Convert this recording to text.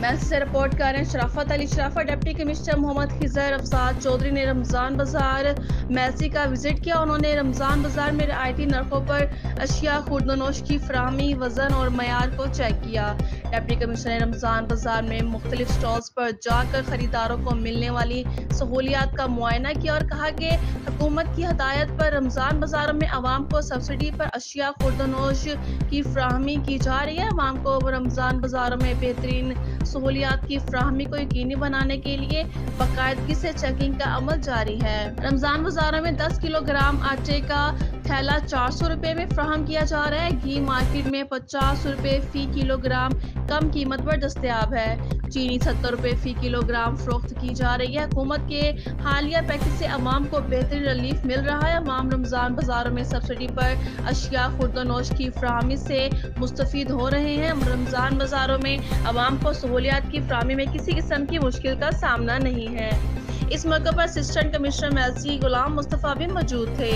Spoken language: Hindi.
मैच से रिपोर्ट कर रहे हैं शराफत अली शराफत। डिप्टी कमिश्नर मोहम्मद खिजर अफसाद चौधरी ने रमज़ान बाजार मैसी का विजिट किया। उन्होंने रमज़ान बाजार में रियायती नरखों पर अशिया खुर्दनोश की फराहमी, वजन और मयार को चेक किया। डिप्टी कमिश्नर ने रमज़ान बाजार में मुख्तलिफ स्टॉल्स पर जाकर खरीदारों को मिलने वाली सहूलियात का मुआयना किया और कहा कि हुकूमत की हदायत पर रमज़ान बाजारों में आवाम को सब्सिडी पर अशिया खुर्दनोश की फराहमी की जा रही है। आवाम को रमज़ान बाजारों में बेहतरीन सहूलियात की फराहमी को यकीनी बनाने के लिए बाकायदगी से चेकिंग का अमल जारी है। रमजान बाजारों में 10 किलोग्राम आटे का थैला 400 रुपए में फराहम किया जा रहा है। घी मार्केट में 50 रुपए फी किलोग्राम कम कीमत पर दस्तयाब है। चीनी 70 रुपए फी किलोग्राम फरोख्त की जा रही है। हुकूमत के हालिया पैकेज से अवाम को बेहतरीन रिलीफ मिल रहा है। अवाम रमजान बाजारों में सब्सिडी पर अशिया खुर्दनोश की फराहमी से मुस्तफीद हो रहे हैं। रमजान बाजारों में अवाम को सहूलियात की फराहमी में किसी किस्म की मुश्किल का सामना नहीं है। इस मौके पर असिस्टेंट कमिश्नर मैसी गुलाम मुस्तफा भी मौजूद थे।